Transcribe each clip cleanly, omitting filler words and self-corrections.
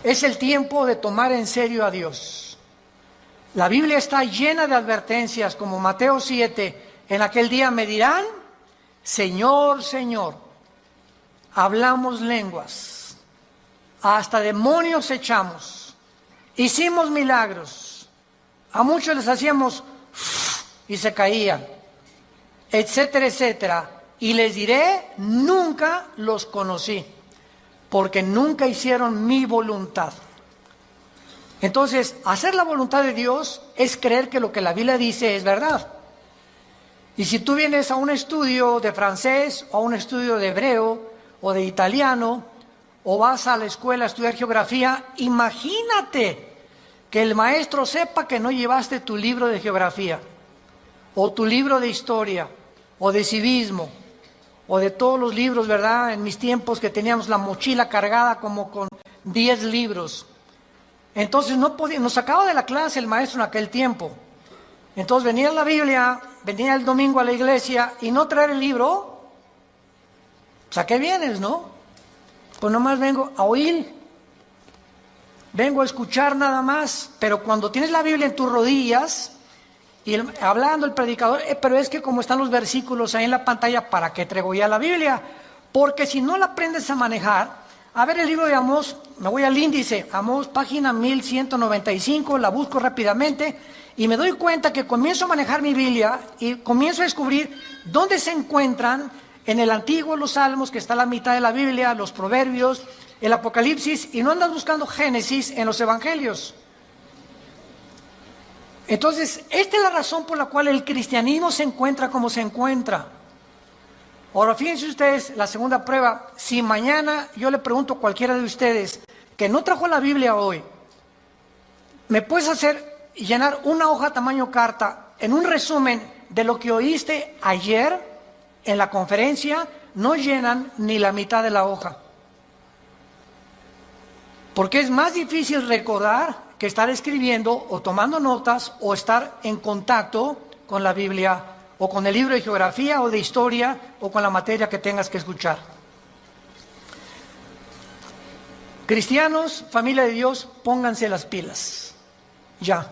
es el tiempo de tomar en serio a Dios. La Biblia está llena de advertencias, como Mateo 7, en aquel día me dirán, Señor, Señor, hablamos lenguas, hasta demonios echamos, hicimos milagros, a muchos les hacíamos y se caían, etcétera, etcétera. Y les diré, nunca los conocí, porque nunca hicieron mi voluntad. Entonces, hacer la voluntad de Dios es creer que lo que la Biblia dice es verdad. Y si tú vienes a un estudio de francés, o a un estudio de hebreo, o de italiano, o vas a la escuela a estudiar geografía, imagínate que el maestro sepa que no llevaste tu libro de geografía, o tu libro de historia, o de civismo, o de todos los libros, ¿verdad? En mis tiempos que teníamos la mochila cargada como con 10 libros. Entonces no podía, nos sacaba de la clase el maestro en aquel tiempo. Entonces venía la Biblia, venía el domingo a la iglesia y no traer el libro. Pues ¿a qué vienes, no? Pues nomás vengo a oír, vengo a escuchar nada más. Pero cuando tienes la Biblia en tus rodillas y hablando el predicador, pero es que como están los versículos ahí en la pantalla, ¿para qué traigo ya la Biblia? Porque si no la aprendes a manejar, a ver el libro de Amós, me voy al índice, Amós página 1195, la busco rápidamente y me doy cuenta que comienzo a manejar mi Biblia y comienzo a descubrir dónde se encuentran en el Antiguo los Salmos, que está a la mitad de la Biblia, los Proverbios, el Apocalipsis, y no andas buscando Génesis en los Evangelios. Entonces, esta es la razón por la cual el cristianismo se encuentra como se encuentra. Ahora, fíjense ustedes, la segunda prueba, si mañana yo le pregunto a cualquiera de ustedes que no trajo la Biblia hoy, ¿me puedes hacer llenar una hoja tamaño carta en un resumen de lo que oíste ayer en la conferencia? No llenan ni la mitad de la hoja. Porque es más difícil recordar que estar escribiendo o tomando notas o estar en contacto con la Biblia o con el libro de geografía o de historia o con la materia que tengas que escuchar. Cristianos, familia de Dios, pónganse las pilas. Ya.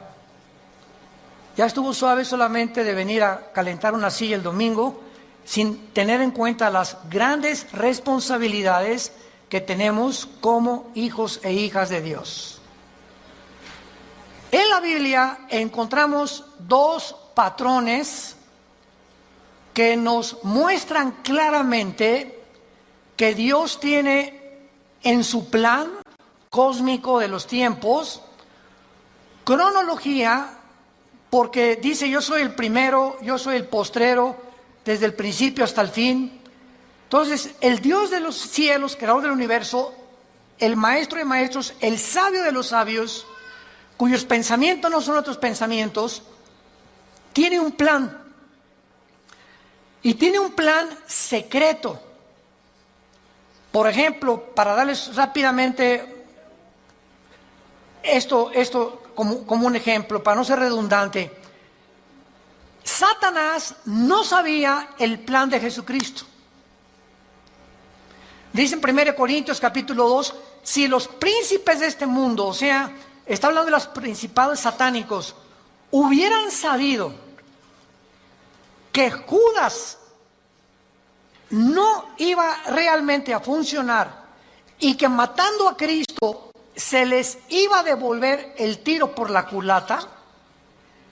Ya estuvo suave solamente de venir a calentar una silla el domingo sin tener en cuenta las grandes responsabilidades que tenemos como hijos e hijas de Dios. En la Biblia encontramos dos patrones que nos muestran claramente que Dios tiene en su plan cósmico de los tiempos cronología, porque dice yo soy el primero, yo soy el postrero, desde el principio hasta el fin. Entonces, el Dios de los cielos, creador del universo, el maestro de maestros, el sabio de los sabios, cuyos pensamientos no son otros pensamientos, tiene un plan. Y tiene un plan secreto. Por ejemplo, para darles rápidamente esto como un ejemplo, para no ser redundante, Satanás no sabía el plan de Jesucristo. Dice en 1 Corintios capítulo 2, si los príncipes de este mundo, o sea, está hablando de los principados satánicos, hubieran sabido que Judas no iba realmente a funcionar y que matando a Cristo se les iba a devolver el tiro por la culata,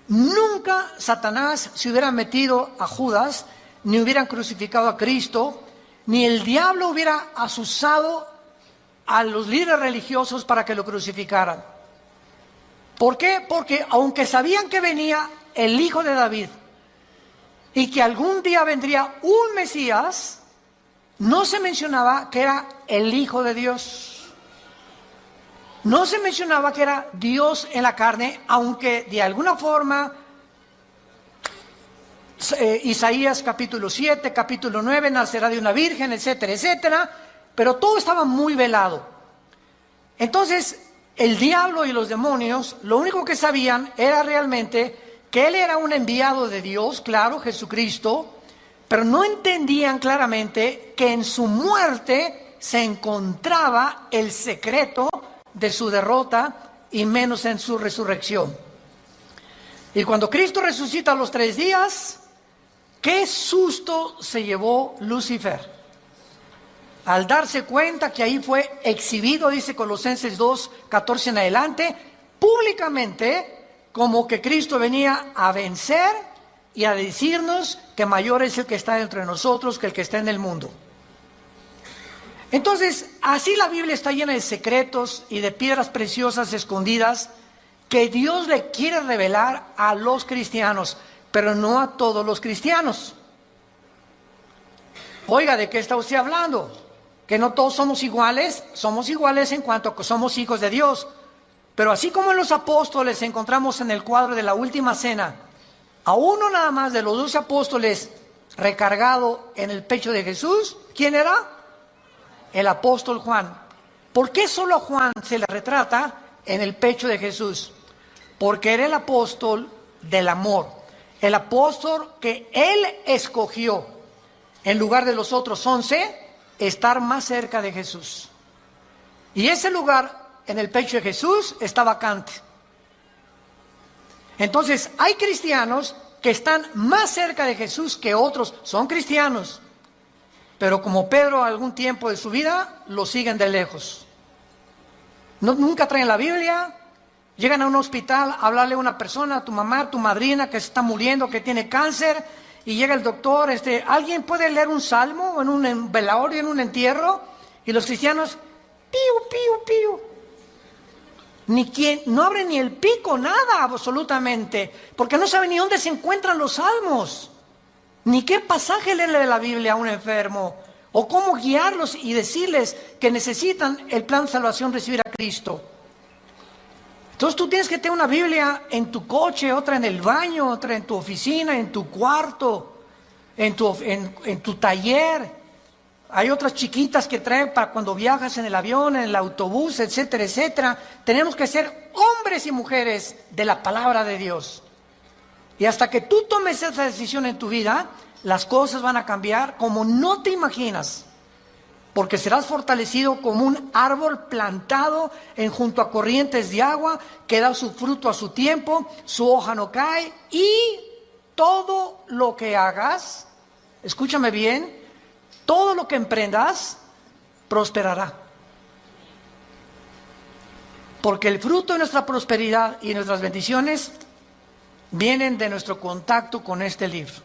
nunca Satanás se hubiera metido a Judas, ni hubieran crucificado a Cristo, ni el diablo hubiera asusado a los líderes religiosos para que lo crucificaran. ¿Por qué? Porque aunque sabían que venía el hijo de David y que algún día vendría un Mesías, no se mencionaba que era el Hijo de Dios. No se mencionaba que era Dios en la carne, aunque de alguna forma Isaías capítulo 7, capítulo 9, nacerá de una virgen, etcétera, etcétera, pero todo estaba muy velado. Entonces, el diablo y los demonios, lo único que sabían era realmente que él era un enviado de Dios, claro, Jesucristo, pero no entendían claramente que en su muerte se encontraba el secreto de su derrota y menos en su resurrección. Y cuando Cristo resucita a los 3 días, qué susto se llevó Lucifer al darse cuenta que ahí fue exhibido, dice Colosenses 2:14 en adelante, públicamente, como que Cristo venía a vencer y a decirnos que mayor es el que está entre nosotros que el que está en el mundo. Entonces, así la Biblia está llena de secretos y de piedras preciosas escondidas que Dios le quiere revelar a los cristianos, pero no a todos los cristianos. Oiga, ¿de qué está usted hablando? ¿Que no todos somos iguales? Somos iguales en cuanto a que somos hijos de Dios. Pero así como en los apóstoles encontramos en el cuadro de la última cena, a uno nada más de los 12 apóstoles recargado en el pecho de Jesús, ¿quién era? El apóstol Juan. ¿Por qué solo a Juan se le retrata en el pecho de Jesús? Porque era el apóstol del amor, el apóstol que él escogió, en lugar de los otros 11, estar más cerca de Jesús. Y ese lugar en el pecho de Jesús está vacante. Entonces, hay cristianos que están más cerca de Jesús que otros, son cristianos, pero como Pedro algún tiempo de su vida, lo siguen de lejos. Nunca traen la Biblia, llegan a un hospital a hablarle a una persona, a tu mamá, a tu madrina que se está muriendo, que tiene cáncer, y llega el doctor, ¿alguien puede leer un salmo en un velorio, en un entierro? Y los cristianos, piu, piu, piu. No abren ni el pico, nada absolutamente, porque no saben ni dónde se encuentran los salmos, ni qué pasaje leerle de la Biblia a un enfermo, o cómo guiarlos y decirles que necesitan el plan de salvación, recibir a Cristo. Entonces tú tienes que tener una Biblia en tu coche, otra en el baño, otra en tu oficina, en tu cuarto, en tu taller. Hay otras chiquitas que traen para cuando viajas en el avión, en el autobús, etcétera, etcétera. Tenemos que ser hombres y mujeres de la palabra de Dios. Y hasta que tú tomes esa decisión en tu vida, las cosas van a cambiar como no te imaginas. Porque serás fortalecido como un árbol plantado junto a corrientes de agua, que da su fruto a su tiempo, su hoja no cae, y todo lo que hagas, escúchame bien, todo lo que emprendas, prosperará. Porque el fruto de nuestra prosperidad y nuestras bendiciones vienen de nuestro contacto con este libro.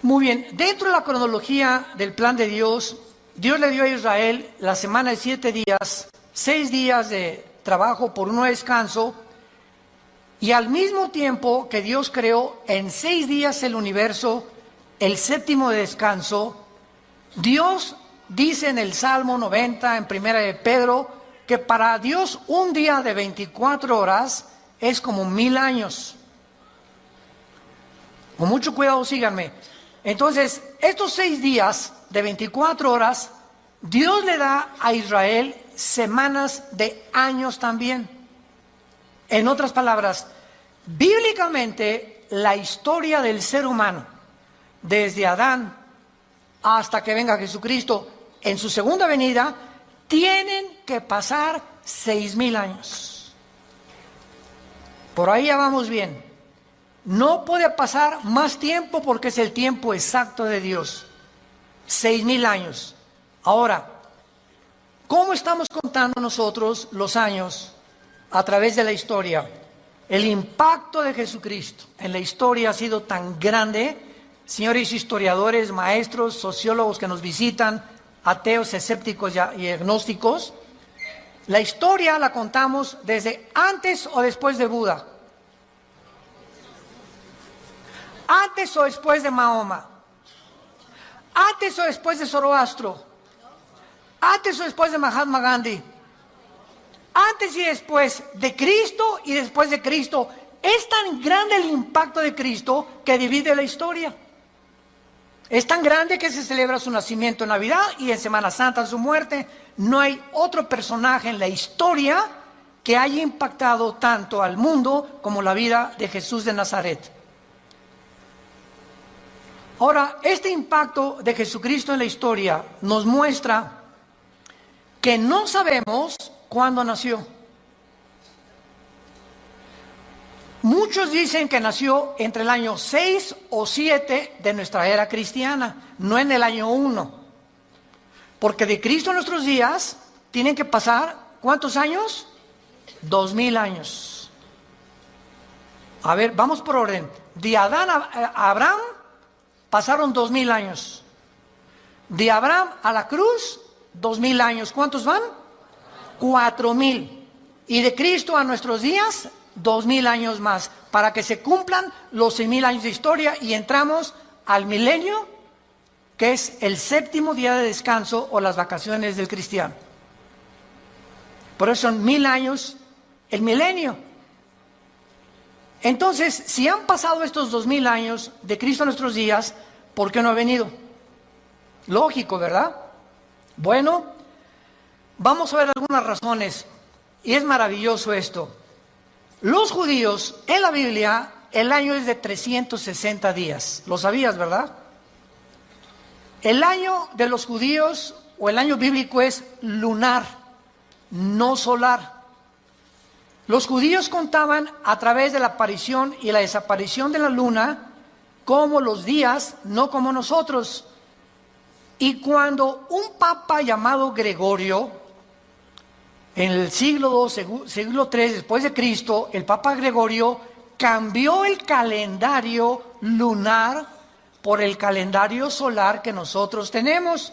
Muy bien, dentro de la cronología del plan de Dios, Dios le dio a Israel la semana de 7 días, 6 días de trabajo por 1 descanso, y al mismo tiempo que Dios creó en 6 días el universo, el 7º de descanso, Dios dice en el Salmo 90, en Primera de Pedro, que para Dios un día de 24 horas es como 1000 años. Con mucho cuidado, síganme. Entonces, estos 6 días de 24 horas, Dios le da a Israel semanas de años también. En otras palabras, bíblicamente, la historia del ser humano, desde Adán hasta que venga Jesucristo en su segunda venida, tienen que pasar 6000 años. Por ahí ya vamos bien. No puede pasar más tiempo porque es el tiempo exacto de Dios. 6000 años. Ahora, ¿cómo estamos contando nosotros los años a través de la historia? El impacto de Jesucristo en la historia ha sido tan grande. Señores historiadores, maestros, sociólogos que nos visitan, ateos, escépticos y agnósticos, la historia la contamos desde antes o después de Buda. Antes o después de Mahoma, antes o después de Zoroastro, antes o después de Mahatma Gandhi, antes y después de Cristo y después de Cristo. Es tan grande el impacto de Cristo que divide la historia. Es tan grande que se celebra su nacimiento en Navidad y en Semana Santa su muerte. No hay otro personaje en la historia que haya impactado tanto al mundo como la vida de Jesús de Nazaret. Ahora, este impacto de Jesucristo en la historia nos muestra que no sabemos cuándo nació. Muchos dicen que nació entre el año 6 o 7 de nuestra era cristiana, no en el año 1. Porque de Cristo en nuestros días tienen que pasar, ¿cuántos años? 2000 años. A ver, vamos por orden. De Adán a Abraham pasaron 2000 años. De Abraham a la cruz, 2000 años. ¿Cuántos van? 4000. Y de Cristo a nuestros días, 2000 años más, para que se cumplan los 6000 años de historia y entramos al milenio, que es el 7º día de descanso o las vacaciones del cristiano. Por eso son 1000 años el milenio. Entonces, si han pasado estos 2000 años de Cristo a nuestros días, ¿por qué no ha venido? Lógico, ¿verdad? Bueno, vamos a ver algunas razones, y es maravilloso esto. Los judíos, en la Biblia, el año es de 360 días. ¿Lo sabías, verdad? El año de los judíos, o el año bíblico, es lunar, no solar. Los judíos contaban a través de la aparición y la desaparición de la luna como los días, no como nosotros. Y cuando un papa llamado Gregorio, en el siglo II, siglo III después de Cristo, el Papa Gregorio cambió el calendario lunar por el calendario solar que nosotros tenemos,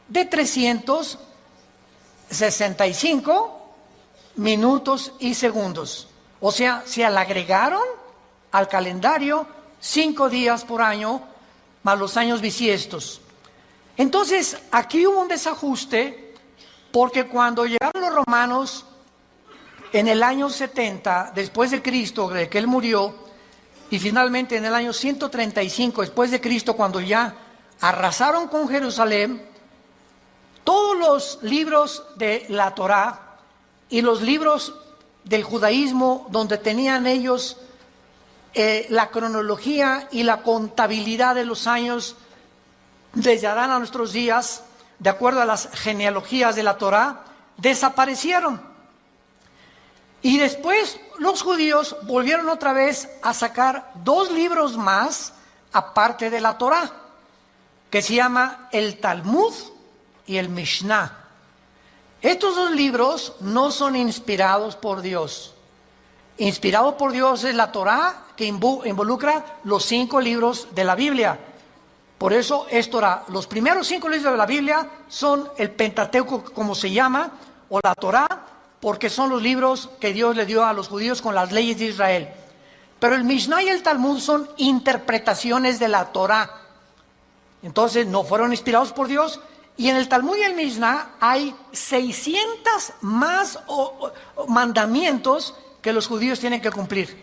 de 365 minutos y segundos. O sea, se le agregaron al calendario 5 días por año, más los años bisiestos. Entonces, aquí hubo un desajuste, porque cuando llegaron los romanos en el año 70 después de Cristo, de que él murió, y finalmente en el año 135 después de Cristo, cuando ya arrasaron con Jerusalén, todos los libros de la Torá y los libros del judaísmo, donde tenían ellos la cronología y la contabilidad de los años desde Adán a nuestros días, de acuerdo a las genealogías de la Torá, desaparecieron. Y después los judíos volvieron otra vez a sacar 2 libros más, aparte de la Torá, que se llama el Talmud y el Mishnah. Estos 2 libros no son inspirados por Dios. Inspirado por Dios es la Torá, que involucra los 5 libros de la Biblia. Por eso es Torá. Los primeros 5 libros de la Biblia son el Pentateuco, como se llama, o la Torá, porque son los libros que Dios le dio a los judíos con las leyes de Israel. Pero el Mishnah y el Talmud son interpretaciones de la Torá. Entonces no fueron inspirados por Dios. Y en el Talmud y el Mishnah hay 600 más mandamientos que los judíos tienen que cumplir.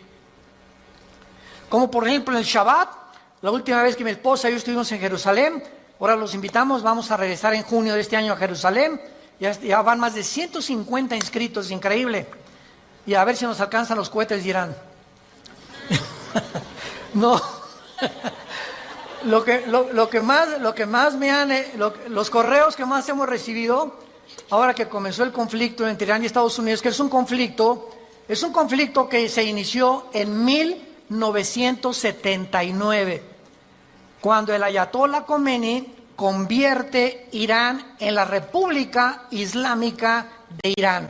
Como por ejemplo en el Shabbat. La última vez que mi esposa y yo estuvimos en Jerusalén, ahora los invitamos, vamos a regresar en junio de este año a Jerusalén. Ya van más de 150 inscritos, increíble. Y a ver si nos alcanzan los cohetes, dirán. No. Lo que más me han, los correos que más hemos recibido, ahora que comenzó el conflicto entre Irán y Estados Unidos, que es un conflicto que se inició en 1979, cuando el Ayatollah Khomeini convierte Irán en la República Islámica de Irán.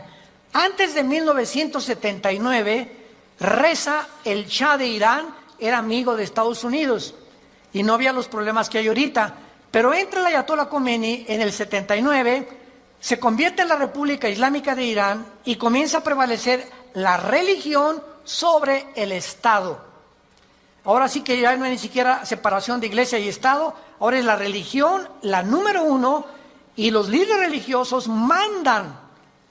Antes de 1979, Reza, el Shah de Irán, era amigo de Estados Unidos y no había los problemas que hay ahorita. Pero entra el Ayatollah Khomeini en el 79, se convierte en la República Islámica de Irán y comienza a prevalecer la religión sobre el Estado. Ahora sí que ya no hay ni siquiera separación de iglesia y Estado, ahora es la religión la número 1 y los líderes religiosos mandan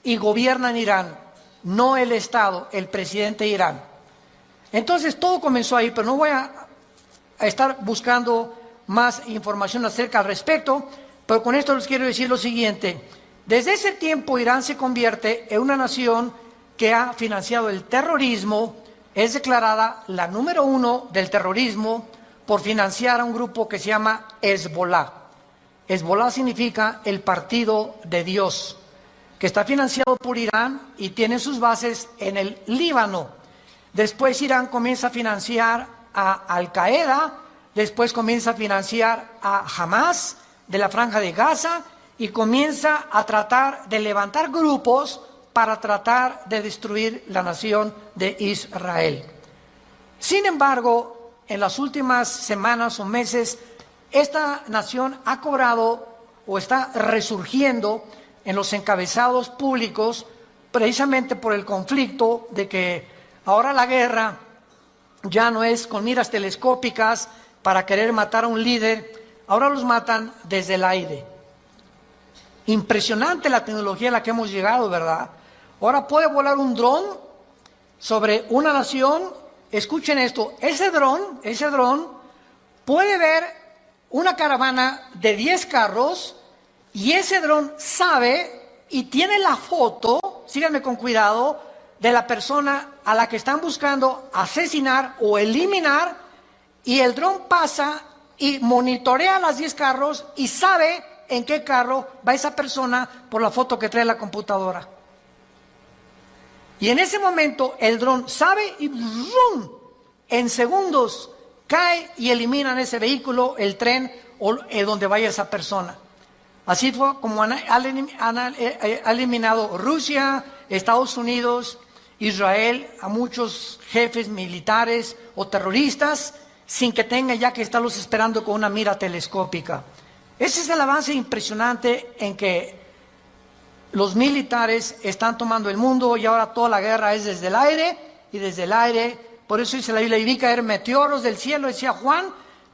y gobiernan Irán, no el Estado, el presidente de Irán. Entonces todo comenzó ahí, pero no voy a estar buscando más información acerca al respecto, pero con esto les quiero decir lo siguiente. Desde ese tiempo Irán se convierte en una nación que ha financiado el terrorismo. Es declarada la número 1 del terrorismo por financiar a un grupo que se llama Hezbollah. Hezbollah significa el partido de Dios. que está financiado por Irán y tiene sus bases en el Líbano. Después Irán comienza a financiar a Al Qaeda, después comienza a financiar a Hamas de la Franja de Gaza y comienza a tratar de levantar grupos para tratar de destruir la nación de Israel. Sin embargo, en las últimas semanas o meses, esta nación ha cobrado o está resurgiendo en los encabezados públicos precisamente por el conflicto de que ahora la guerra ya no es con miras telescópicas para querer matar a un líder, ahora los matan desde el aire. Impresionante la tecnología a la que hemos llegado, ¿verdad? Ahora puede volar un dron sobre una nación. Escuchen esto, ese dron puede ver una caravana de 10 carros y ese dron sabe y tiene la foto, síganme con cuidado, de la persona a la que están buscando asesinar o eliminar, y el dron pasa y monitorea las 10 carros y sabe en qué carro va esa persona por la foto que trae la computadora. Y en ese momento el dron sabe y ¡rum!, en segundos cae y eliminan ese vehículo, el tren o donde vaya esa persona. Así fue como ha eliminado Rusia, Estados Unidos, Israel a muchos jefes militares o terroristas sin que tengan ya que estarlos esperando con una mira telescópica. Ese es el avance impresionante en que los militares están tomando el mundo y ahora toda la guerra es desde el aire y desde el aire. Por eso dice la Biblia, y vi caer meteoros del cielo, decía Juan,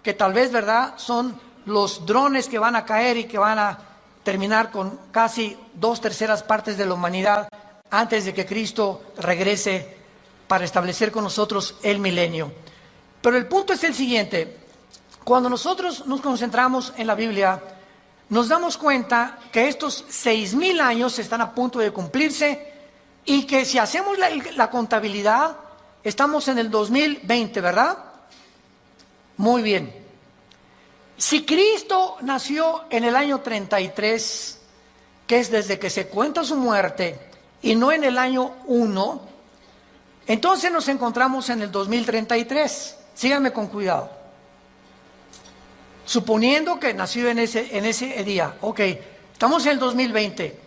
que tal vez, ¿verdad?, son los drones que van a caer y que van a terminar con casi 2/3 partes de la humanidad antes de que Cristo regrese para establecer con nosotros el milenio. Pero el punto es el siguiente: cuando nosotros nos concentramos en la Biblia, nos damos cuenta que estos 6,000 años están a punto de cumplirse y que si hacemos la contabilidad, estamos en el 2020, ¿verdad? Muy bien. Si Cristo nació en el año 33, que es desde que se cuenta su muerte, y no en el año 1, entonces nos encontramos en el 2033. Síganme con cuidado. Suponiendo que nació en ese día, ok, estamos en el 2020.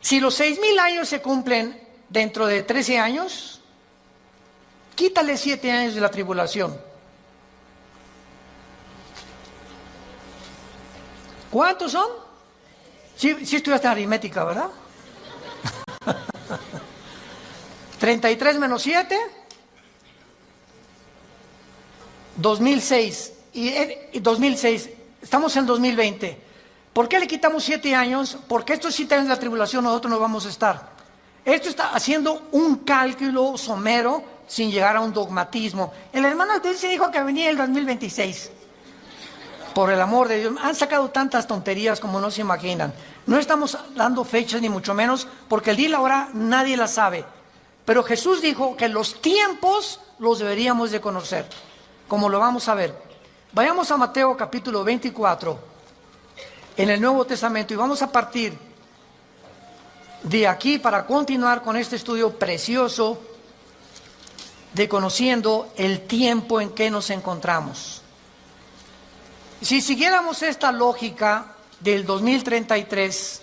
Si los 6,000 años se cumplen dentro de 13 años, quítale 7 años de la tribulación. ¿Cuántos son? Sí estudiaste aritmética, ¿verdad? 33 menos 7, 2006. Y 2006, estamos en 2020. ¿Por qué le quitamos 7 años? Porque estos 7 años de la tribulación nosotros no vamos a estar. Esto está haciendo un cálculo somero sin llegar a un dogmatismo. El hermano se dijo que venía el 2026. Por el amor de Dios, han sacado tantas tonterías como no se imaginan. No estamos dando fechas ni mucho menos, porque el día y la hora nadie la sabe. Pero Jesús dijo que los tiempos los deberíamos de conocer, como lo vamos a ver. Vayamos a Mateo capítulo 24, en el Nuevo Testamento, y vamos a partir de aquí para continuar con este estudio precioso de conociendo el tiempo en que nos encontramos. Si siguiéramos esta lógica del 2033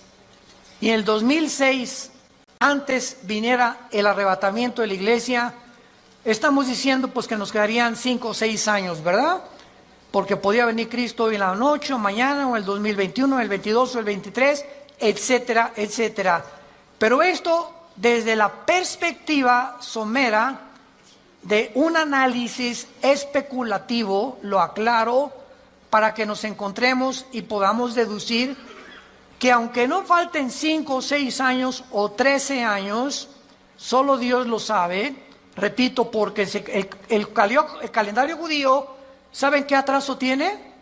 y en el 2006 antes viniera el arrebatamiento de la iglesia, estamos diciendo pues que nos quedarían 5 o 6 años, ¿verdad? Porque podía venir Cristo hoy en la noche o mañana o el 2021, el 22 o el 23, etcétera, etcétera. Pero esto desde la perspectiva somera de un análisis especulativo, lo aclaro, para que nos encontremos y podamos deducir que aunque no falten 5 o 6 años o 13 años, solo Dios lo sabe, repito, porque el calendario judío, ¿saben qué atraso tiene?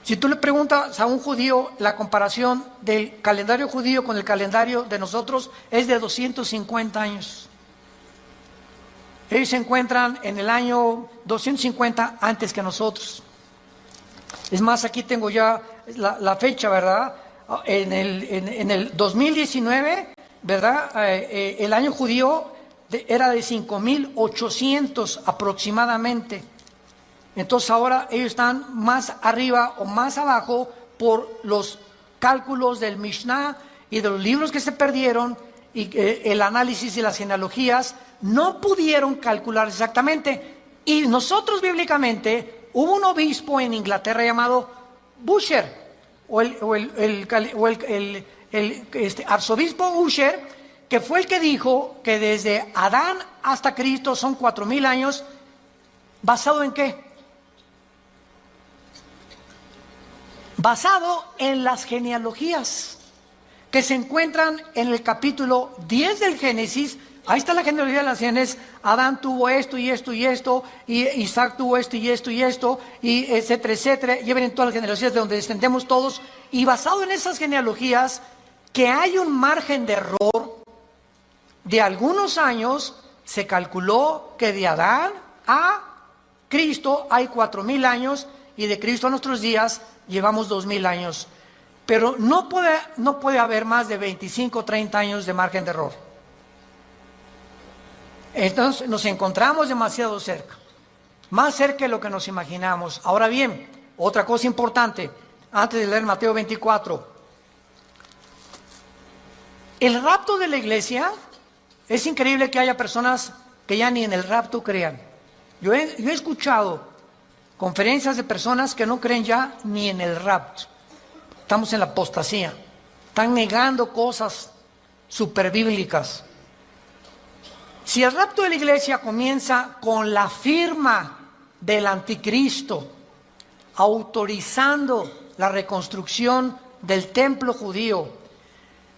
Si tú le preguntas a un judío, la comparación del calendario judío con el calendario de nosotros es de 250 años. Ellos se encuentran en el año 250 antes que nosotros. Es más, aquí tengo ya la fecha, ¿verdad? en el 2019, ¿verdad? El año judío era de 5.800 aproximadamente. Entonces ahora ellos están más arriba o más abajo por los cálculos del Mishnah y de los libros que se perdieron y el análisis de las genealogías no pudieron calcular exactamente. Y nosotros bíblicamente, hubo un obispo en Inglaterra llamado Busher, arzobispo Usher, que fue el que dijo que desde Adán hasta Cristo son 4.000 años. ¿Basado en qué? Basado en las genealogías que se encuentran en el capítulo 10 del Génesis. Ahí está la genealogía de las genes. Adán tuvo esto y esto y esto, y Isaac tuvo esto y esto y esto, y etcétera, etcétera. Y ven todas las genealogías de donde descendemos todos. Y basado en esas genealogías, que hay un margen de error de algunos años, se calculó que de Adán a Cristo hay 4.000 años, y de Cristo a nuestros días llevamos 2.000 años. Pero no puede haber más de 25 o 30 años de margen de error. Entonces nos encontramos demasiado cerca, más cerca de lo que nos imaginamos. Ahora bien, otra cosa importante, antes de leer Mateo 24. El rapto de la iglesia, es increíble que haya personas que ya ni en el rapto crean. Yo he escuchado conferencias de personas que no creen ya ni en el rapto. Estamos en la apostasía. Están negando cosas superbíblicas. Si el rapto de la iglesia comienza con la firma del anticristo, autorizando la reconstrucción del templo judío,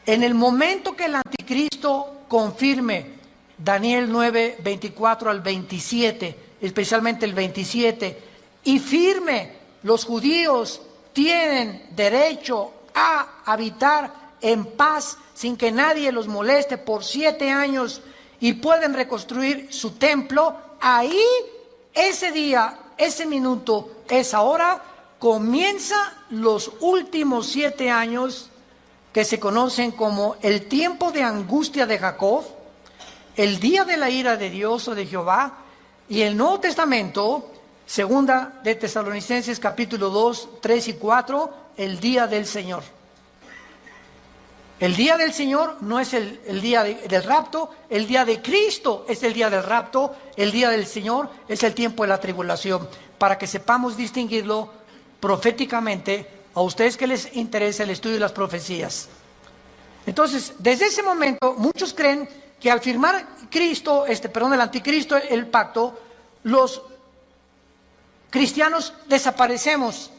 en el momento que el anticristo confirme Daniel 9, 24 al 27, especialmente el 27, y firme, los judíos tienen derecho a habitar en paz sin que nadie los moleste por 7 años y pueden reconstruir su templo, ahí, ese día, ese minuto, esa hora, comienza los últimos 7 años que se conocen como el tiempo de angustia de Jacob, el día de la ira de Dios o de Jehová, y el Nuevo Testamento, segunda de Tesalonicenses capítulo 2, 3 y 4, el día del Señor. El día del Señor no es el día del rapto, el día de Cristo es el día del rapto, el día del Señor es el tiempo de la tribulación, para que sepamos distinguirlo proféticamente a ustedes que les interesa el estudio de las profecías. Entonces, desde ese momento, muchos creen que al firmar Cristo, el anticristo, el pacto, los cristianos desaparecemos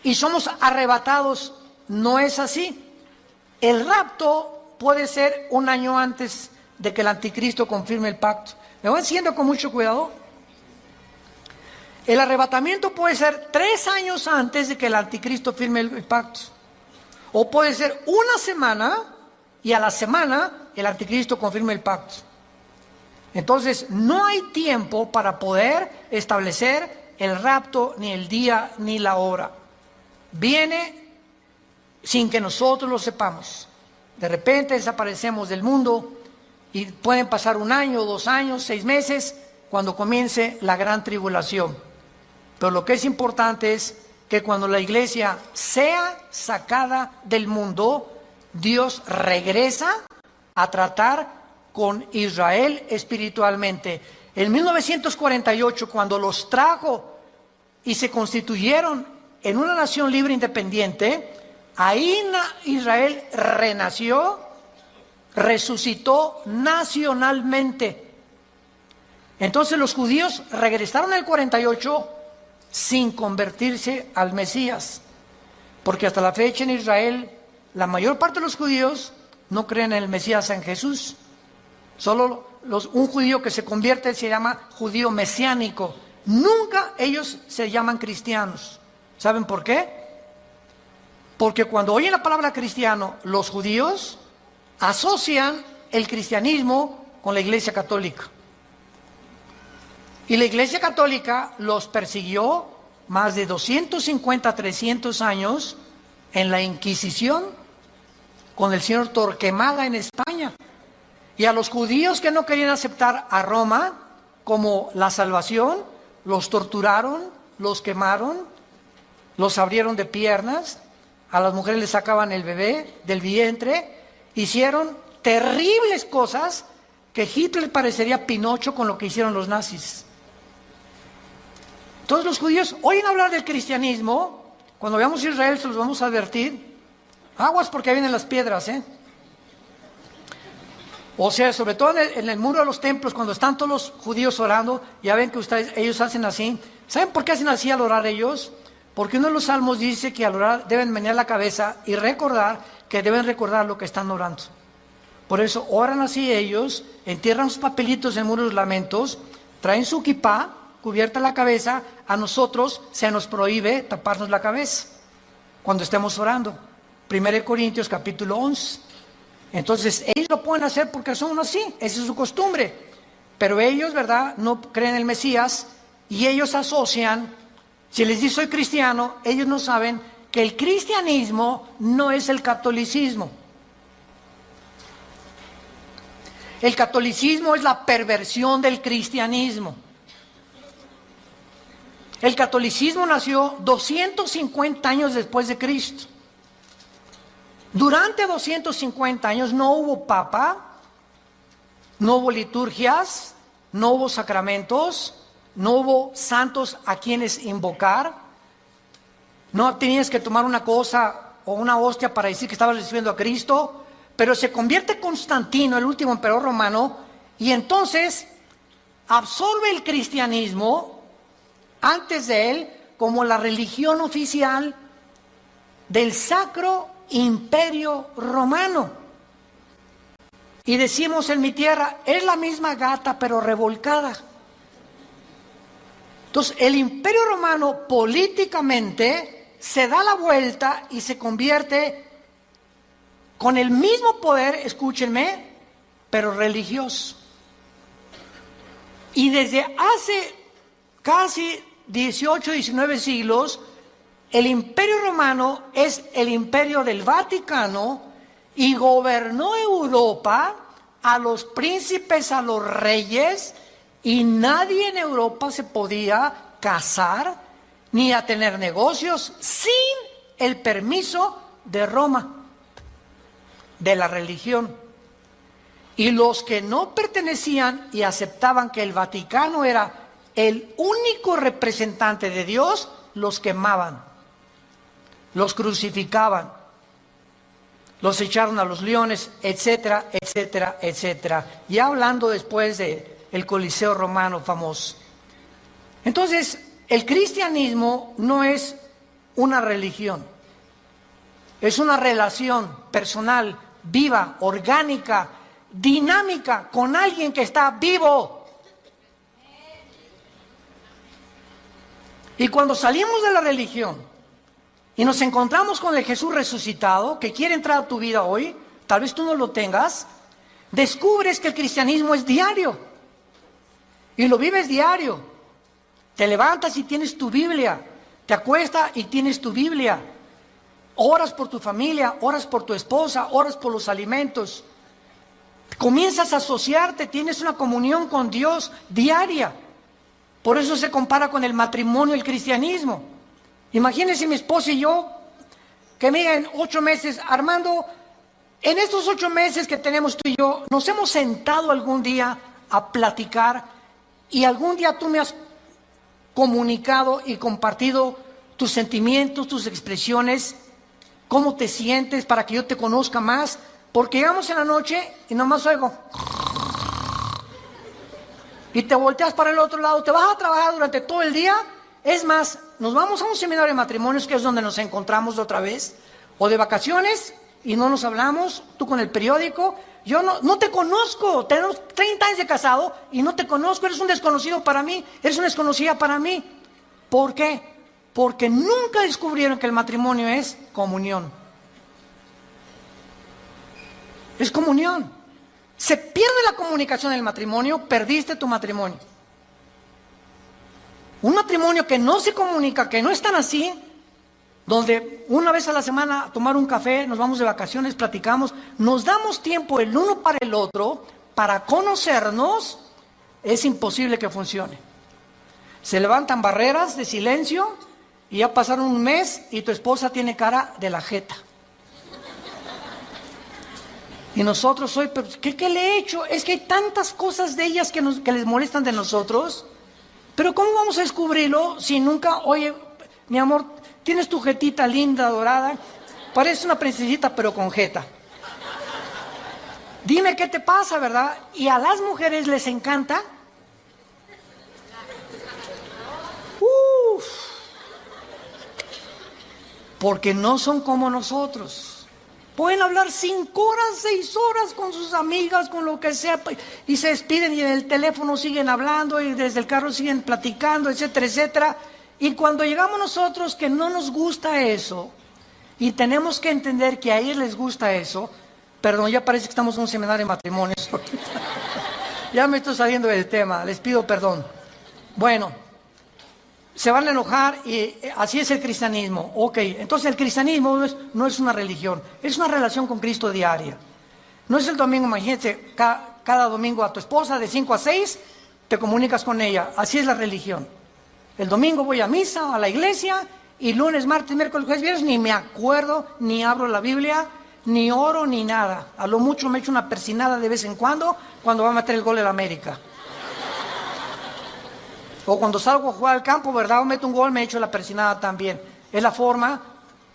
y somos arrebatados. No es así. El rapto puede ser 1 año antes de que el anticristo confirme el pacto. ¿Me van siguiendo con mucho cuidado? El arrebatamiento puede ser 3 años antes de que el anticristo firme el pacto. O puede ser 1 semana y a la semana el anticristo confirme el pacto. Entonces no hay tiempo para poder establecer el rapto, ni el día ni la hora. Viene sin que nosotros lo sepamos. De repente desaparecemos del mundo y pueden pasar 1 año, 2 años, 6 meses cuando comience la gran tribulación. Pero lo que es importante es que cuando la iglesia sea sacada del mundo, Dios regresa a tratar con Israel espiritualmente. En 1948, cuando los trajo y se constituyeron en una nación libre e independiente, ahí Israel renació, resucitó nacionalmente. Entonces los judíos regresaron en el 48 sin convertirse al Mesías, porque hasta la fecha en Israel la mayor parte de los judíos no creen en el Mesías, en Jesús. Solo un judío que se convierte se llama judío mesiánico. Nunca ellos se llaman cristianos. ¿Saben por qué? Porque cuando oyen la palabra cristiano, los judíos asocian el cristianismo con la Iglesia Católica. Y la Iglesia Católica los persiguió más de 250, 300 años en la Inquisición con el señor Torquemada en España. Y a los judíos que no querían aceptar a Roma como la salvación, los torturaron, los quemaron, los abrieron de piernas, a las mujeres les sacaban el bebé del vientre, hicieron terribles cosas que Hitler parecería Pinocho con lo que hicieron los nazis. Todos los judíos oyen hablar del cristianismo. Cuando veamos a Israel se los vamos a advertir. Aguas porque vienen las piedras, O sea, sobre todo en el muro de los templos, cuando están todos los judíos orando, ya ven que ellos hacen así. ¿Saben por qué hacen así al orar ellos? Porque uno de los salmos dice que al orar deben menear la cabeza y recordar que deben recordar lo que están orando. Por eso oran así ellos, entierran sus papelitos en el muro de los lamentos, traen su kipá, cubierta la cabeza. A nosotros se nos prohíbe taparnos la cabeza cuando estemos orando. 1 Corintios capítulo 11. Entonces, ellos lo pueden hacer porque son así, esa es su costumbre. Pero ellos, ¿verdad?, no creen en el Mesías y ellos asocian, si les dice soy cristiano, ellos no saben que el cristianismo no es el catolicismo. El catolicismo es la perversión del cristianismo. El catolicismo nació 250 años después de Cristo. Durante 250 años no hubo papa, no hubo liturgias, no hubo sacramentos, no hubo santos a quienes invocar. No tenías que tomar una cosa o una hostia para decir que estabas recibiendo a Cristo. Pero se convierte Constantino, el último emperador romano, y entonces absorbe el cristianismo antes de él como la religión oficial del Sacro Imperio Romano. Y decimos en mi tierra, es la misma gata pero revolcada. Entonces el Imperio Romano políticamente se da la vuelta y se convierte con el mismo poder, escúchenme, pero religioso. Y desde hace casi 18, 19 siglos, el Imperio Romano es el imperio del Vaticano y gobernó Europa, a los príncipes, a los reyes, y nadie en Europa se podía casar ni a tener negocios sin el permiso de Roma, de la religión. Y los que no pertenecían y aceptaban que el Vaticano era el único representante de Dios, los quemaban, los crucificaban, los echaron a los leones, etcétera, etcétera, etcétera. Ya hablando después del Coliseo romano famoso. Entonces, el cristianismo no es una religión, es una relación personal, viva, orgánica, dinámica, con alguien que está vivo. Y cuando salimos de la religión y nos encontramos con el Jesús resucitado, que quiere entrar a tu vida hoy, tal vez tú no lo tengas, descubres que el cristianismo es diario. Y lo vives diario. Te levantas y tienes tu Biblia. Te acuestas y tienes tu Biblia. Oras por tu familia, oras por tu esposa, oras por los alimentos. Comienzas a asociarte, tienes una comunión con Dios diaria. Por eso se compara con el matrimonio el cristianismo. Imagínense mi esposa y yo, que me digan 8 meses, Armando, en estos 8 meses que tenemos tú y yo, nos hemos sentado algún día a platicar y algún día tú me has comunicado y compartido tus sentimientos, tus expresiones, cómo te sientes para que yo te conozca más, porque llegamos en la noche y nomás oigo y te volteas para el otro lado, te vas a trabajar durante todo el día. Es más, nos vamos a un seminario de matrimonios, que es donde nos encontramos otra vez, o de vacaciones, y no nos hablamos, tú con el periódico. Yo no te conozco, tenemos 30 años de casado y no te conozco, eres un desconocido para mí, eres una desconocida para mí. ¿Por qué? Porque nunca descubrieron que el matrimonio es comunión. Es comunión. Se pierde la comunicación en el matrimonio, perdiste tu matrimonio. Un matrimonio que no se comunica, que no están así, donde una vez a la semana a tomar un café, nos vamos de vacaciones, platicamos, nos damos tiempo el uno para el otro, para conocernos, es imposible que funcione. Se levantan barreras de silencio y ya pasaron un mes y tu esposa tiene cara de la jeta. Y nosotros hoy, pero ¿qué le he hecho? Es que hay tantas cosas de ellas que les molestan de nosotros. Pero ¿cómo vamos a descubrirlo si nunca, oye, mi amor, tienes tu jetita linda, dorada, parece una princesita pero con jeta? Dime qué te pasa, ¿verdad? Y a las mujeres les encanta. Porque no son como nosotros. Pueden hablar 5 horas, 6 horas con sus amigas, con lo que sea, y se despiden y en el teléfono siguen hablando y desde el carro siguen platicando, etcétera, etcétera. Y cuando llegamos nosotros que no nos gusta eso, y tenemos que entender que a ellos les gusta eso, perdón, ya parece que estamos en un seminario de matrimonios. Ya me estoy saliendo del tema, les pido perdón. Bueno. Se van a enojar y así es el cristianismo. Ok, entonces el cristianismo no es una religión, es una relación con Cristo diaria. No es el domingo, imagínate, cada domingo a tu esposa de 5 a 6 te comunicas con ella. Así es la religión. El domingo voy a misa, a la iglesia, y lunes, martes, miércoles, jueves, viernes ni me acuerdo, ni abro la Biblia, ni oro, ni nada. A lo mucho me echo una persinada de vez en cuando va a meter el gol en América. O cuando salgo a jugar al campo, ¿verdad? O meto un gol, me echo la persinada también. Es la forma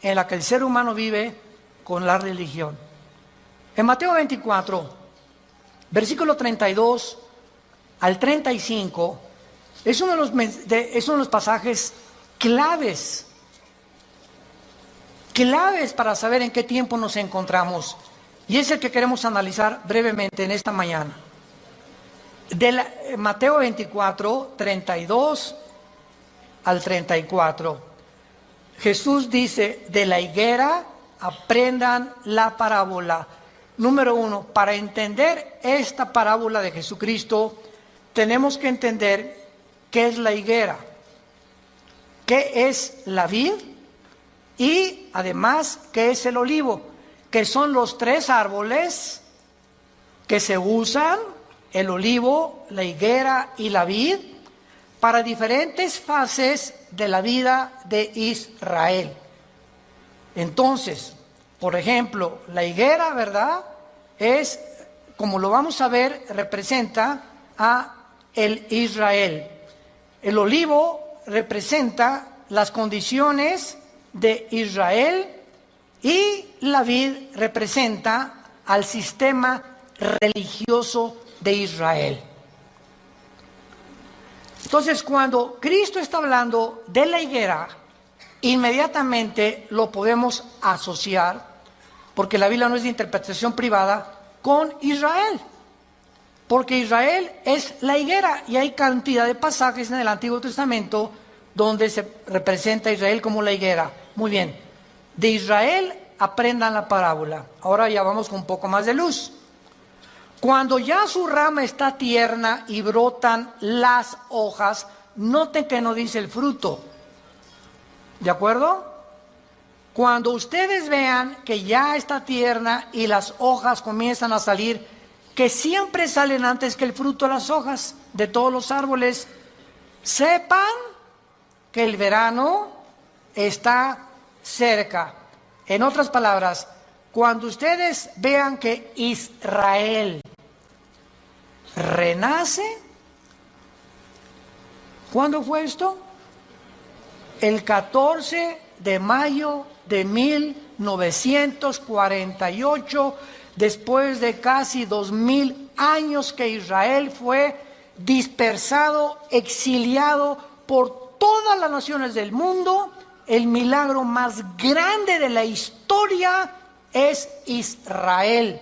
en la que el ser humano vive con la religión. En Mateo 24, versículo 32 al 35, es uno de los pasajes claves para saber en qué tiempo nos encontramos. Y es el que queremos analizar brevemente en esta mañana. Mateo 24, 32 al 34. Jesús dice, de la higuera aprendan la parábola. Número 1, para entender esta parábola de Jesucristo, tenemos que entender qué es la higuera, qué es la vid y además qué es el olivo, que son los 3 árboles que se usan, el olivo, la higuera y la vid, para diferentes fases de la vida de Israel. Entonces, por ejemplo, la higuera, ¿verdad? Es, como lo vamos a ver, representa a el Israel. El olivo representa las condiciones de Israel y la vid representa al sistema religioso de Israel. Entonces, cuando Cristo está hablando de la higuera, inmediatamente lo podemos asociar, porque la Biblia no es de interpretación privada, con Israel. Porque Israel es la higuera y hay cantidad de pasajes en el Antiguo Testamento donde se representa a Israel como la higuera. Muy bien, de Israel aprendan la parábola. Ahora ya vamos con un poco más de luz. Cuando ya su rama está tierna y brotan las hojas, noten que no dice el fruto. ¿De acuerdo? Cuando ustedes vean que ya está tierna y las hojas comienzan a salir, que siempre salen antes que el fruto de las hojas de todos los árboles, sepan que el verano está cerca. En otras palabras, cuando ustedes vean que Israel renace, ¿cuándo fue esto? El 14 de mayo de 1948, después de casi 2000 años que Israel fue dispersado, exiliado por todas las naciones del mundo. El milagro más grande de la historia es Israel,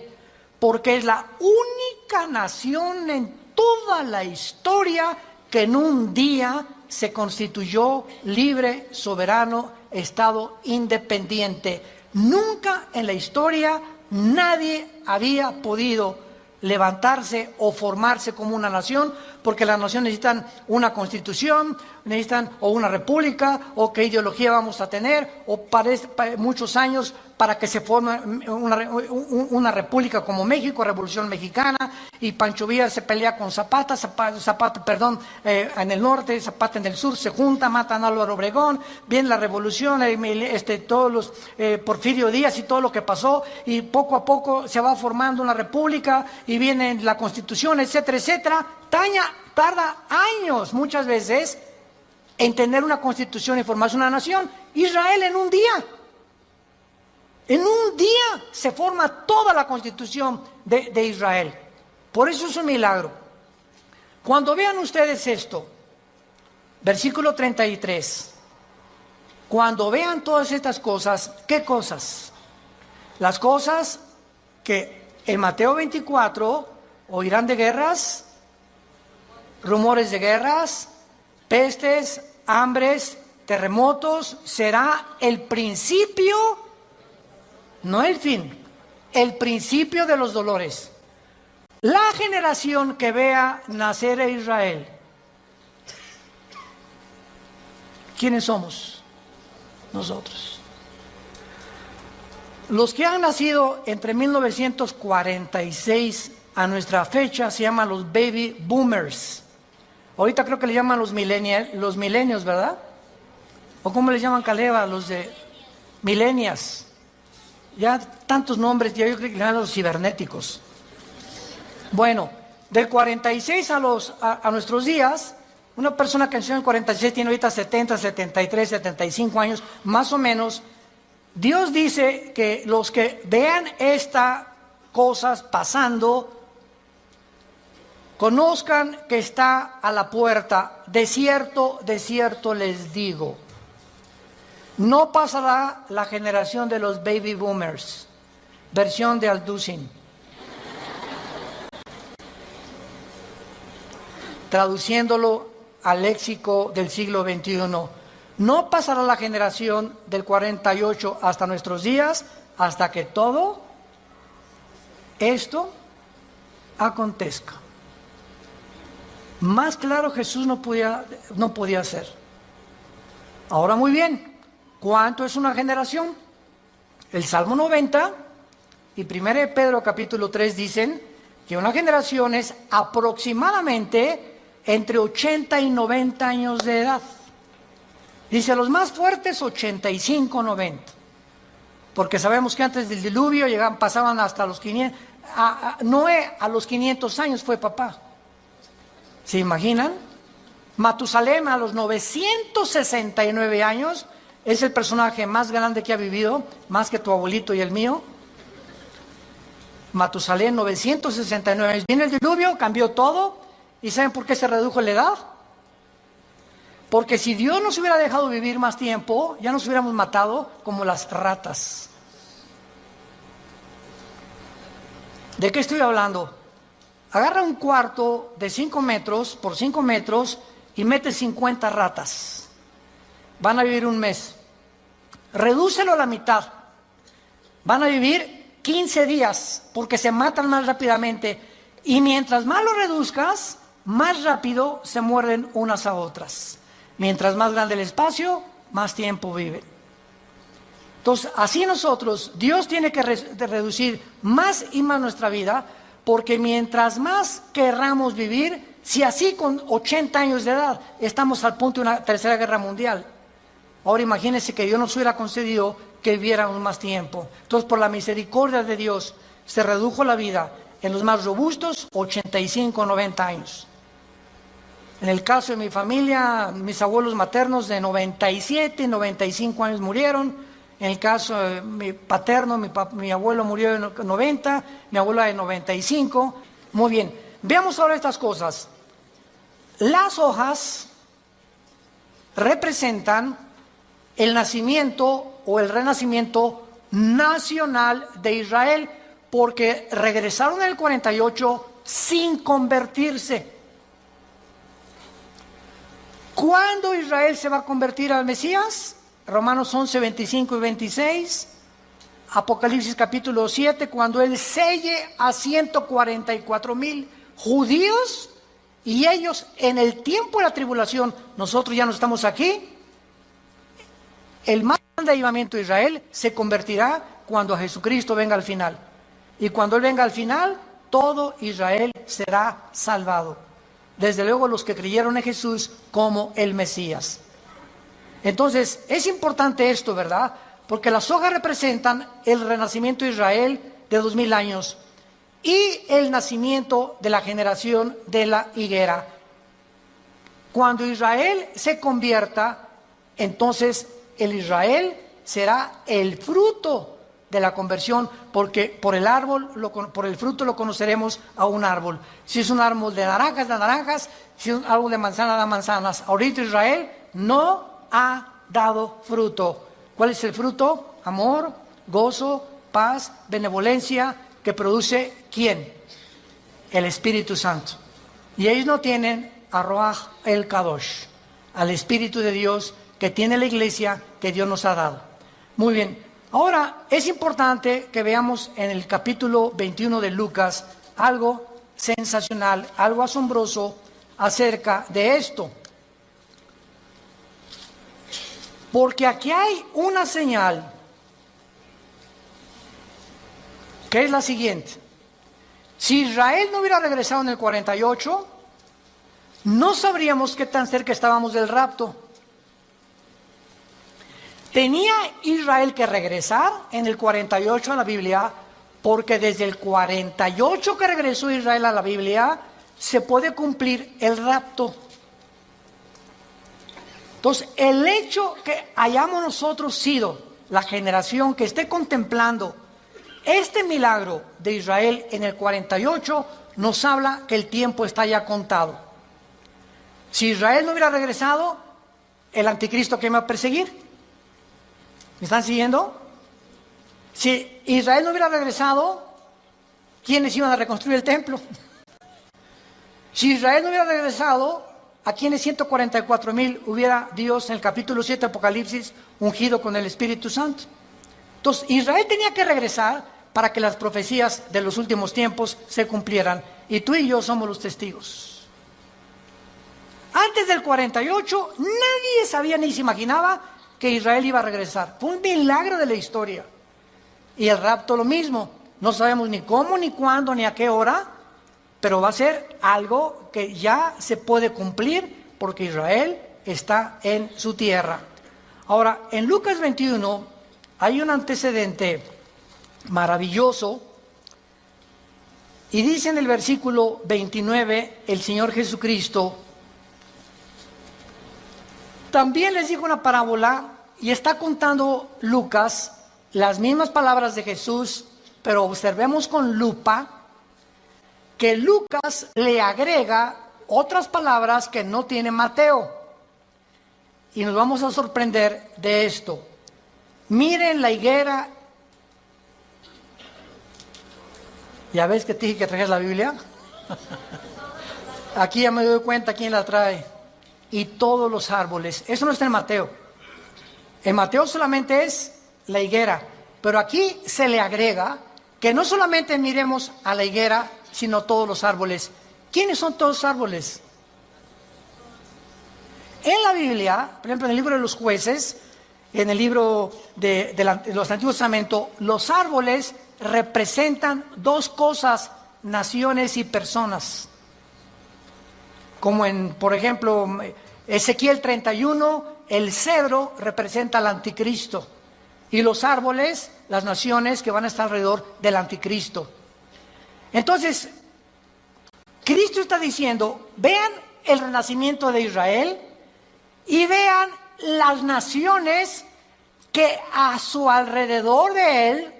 porque es la única nación en toda la historia que en un día se constituyó libre, soberano, Estado independiente. Nunca en la historia nadie había podido levantarse o formarse como una nación porque las naciones necesitan una constitución, necesitan o una república, o qué ideología vamos a tener, o para muchos años para que se forme una república como México, Revolución Mexicana, y Pancho Villa se pelea con Zapata, en el norte, Zapata en el sur, se junta, matan a Álvaro Obregón, viene la revolución, todos los Porfirio Díaz y todo lo que pasó, y poco a poco se va formando una república, y viene la constitución, etcétera, etcétera. Tarda años, muchas veces, en tener una constitución y formarse una nación. Israel en un día se forma toda la constitución de Israel. Por eso es un milagro. Cuando vean ustedes esto, versículo 33, cuando vean todas estas cosas, ¿qué cosas? Las cosas que en Mateo 24 oirán de guerras, rumores de guerras, pestes, hambres, terremotos. Será el principio, no el fin, el principio de los dolores. La generación que vea nacer a Israel, ¿quiénes somos? Nosotros. Los que han nacido entre 1946 a nuestra fecha se llaman los baby boomers. Ahorita creo que le llaman los millennials, ¿verdad? ¿O cómo les llaman, Caleva? Los de millennials. Ya tantos nombres, ya yo creo que le llaman los cibernéticos. Bueno, del 46 a nuestros días, una persona que nació en el 46 tiene ahorita 70, 73, 75 años, más o menos. Dios dice que los que vean estas cosas pasando, conozcan que está a la puerta. De cierto les digo, no pasará la generación de los baby boomers, versión de Alducin. Traduciéndolo al léxico del siglo XXI, no pasará la generación del 48 hasta nuestros días, hasta que todo esto acontezca. Más claro Jesús no podía ser. Ahora muy bien, ¿cuánto es una generación? El Salmo 90 y 1 Pedro capítulo 3 dicen que una generación es aproximadamente entre 80 y 90 años de edad. Dice, los más fuertes 85, 90. Porque sabemos que antes del diluvio pasaban hasta los 500. Noé a los 500 años fue papá. ¿Se imaginan? Matusalén a los 969 años es el personaje más grande que ha vivido, más que tu abuelito y el mío. Matusalén, 969 años. Viene el diluvio, cambió todo. ¿Y saben por qué se redujo la edad? Porque si Dios nos hubiera dejado vivir más tiempo, ya nos hubiéramos matado como las ratas. ¿De qué estoy hablando? Agarra un cuarto de 5 metros por 5 metros y mete 50 ratas. Van a vivir un mes. Redúcelo a la mitad. Van a vivir 15 días porque se matan más rápidamente. Y mientras más lo reduzcas, más rápido se muerden unas a otras. Mientras más grande el espacio, más tiempo viven. Entonces, así nosotros, Dios tiene que reducir más y más nuestra vida, porque mientras más querramos vivir, si así con 80 años de edad estamos al punto de una tercera guerra mundial, ahora imagínense que Dios nos hubiera concedido que viviéramos más tiempo. Entonces, por la misericordia de Dios, se redujo la vida en los más robustos, 85, 90 años. En el caso de mi familia, mis abuelos maternos de 97, 95 años murieron. En el caso de mi paterno, mi abuelo murió de 90, mi abuela de 95. Muy bien, veamos ahora estas cosas. Las hojas representan el nacimiento o el renacimiento nacional de Israel, porque regresaron en el 48 sin convertirse. ¿Cuándo Israel se va a convertir al Mesías? Romanos 11, 25 y 26. Apocalipsis capítulo 7, cuando Él selle a 144,000 judíos y ellos en el tiempo de la tribulación, nosotros ya no estamos aquí, el más grande avivamiento de Israel se convertirá cuando Jesucristo venga al final. Y cuando Él venga al final, todo Israel será salvado. Desde luego los que creyeron en Jesús como el Mesías. Entonces, es importante esto, ¿verdad? Porque las hojas representan el renacimiento de Israel de 2000 años y el nacimiento de la generación de la higuera. Cuando Israel se convierta, entonces el Israel será el fruto de la conversión, porque por el árbol, por el fruto lo conoceremos a un árbol. Si es un árbol de naranjas, da naranjas; si es un árbol de manzana, da manzanas. Ahorita Israel no ha dado fruto. ¿Cuál es el fruto? Amor, gozo, paz, benevolencia, que produce ¿quién? El Espíritu Santo. Y ellos no tienen a Ruach el Kadosh, al Espíritu de Dios que tiene la iglesia que Dios nos ha dado. Muy bien. Ahora, es importante que veamos en el capítulo 21 de Lucas algo sensacional, algo asombroso acerca de esto. Porque aquí hay una señal que es la siguiente. Si Israel no hubiera regresado en el 48, no sabríamos qué tan cerca estábamos del rapto. Tenía Israel que regresar en el 48 a la Biblia, porque desde el 48 que regresó Israel a la Biblia, se puede cumplir el rapto. Entonces, el hecho que hayamos nosotros sido la generación que esté contemplando este milagro de Israel en el 48, nos habla que el tiempo está ya contado. Si Israel no hubiera regresado, el anticristo que me va a perseguir. ¿Me están siguiendo? Si Israel no hubiera regresado, ¿quiénes iban a reconstruir el templo? Si Israel no hubiera regresado, ¿a quiénes 144,000 hubiera Dios en el capítulo 7 de Apocalipsis ungido con el Espíritu Santo? Entonces, Israel tenía que regresar para que las profecías de los últimos tiempos se cumplieran. Y tú y yo somos los testigos. Antes del 48, nadie sabía ni se imaginaba que Israel iba a regresar. Fue un milagro de la historia. Y el rapto lo mismo. No sabemos ni cómo, ni cuándo, ni a qué hora, pero va a ser algo que ya se puede cumplir porque Israel está en su tierra. Ahora, en Lucas 21 hay un antecedente maravilloso y dice en el versículo 29 el Señor Jesucristo: también les dijo una parábola, y está contando Lucas las mismas palabras de Jesús, pero observemos con lupa que Lucas le agrega otras palabras que no tiene Mateo. Y nos vamos a sorprender de esto. Miren la higuera. ¿Ya ves que te dije que trajes la Biblia? Aquí ya me doy cuenta quién la trae. Y todos los árboles. Eso no está en Mateo. En Mateo solamente es la higuera. Pero aquí se le agrega que no solamente miremos a la higuera, sino todos los árboles. ¿Quiénes son todos los árboles? En la Biblia, por ejemplo, en el libro de los jueces, en el libro de los Antiguos Testamentos, los árboles representan dos cosas: naciones y personas. Como en, por ejemplo, Ezequiel 31, el cedro representa al anticristo. Y los árboles, las naciones que van a estar alrededor del anticristo. Entonces, Cristo está diciendo, vean el renacimiento de Israel y vean las naciones que a su alrededor de él,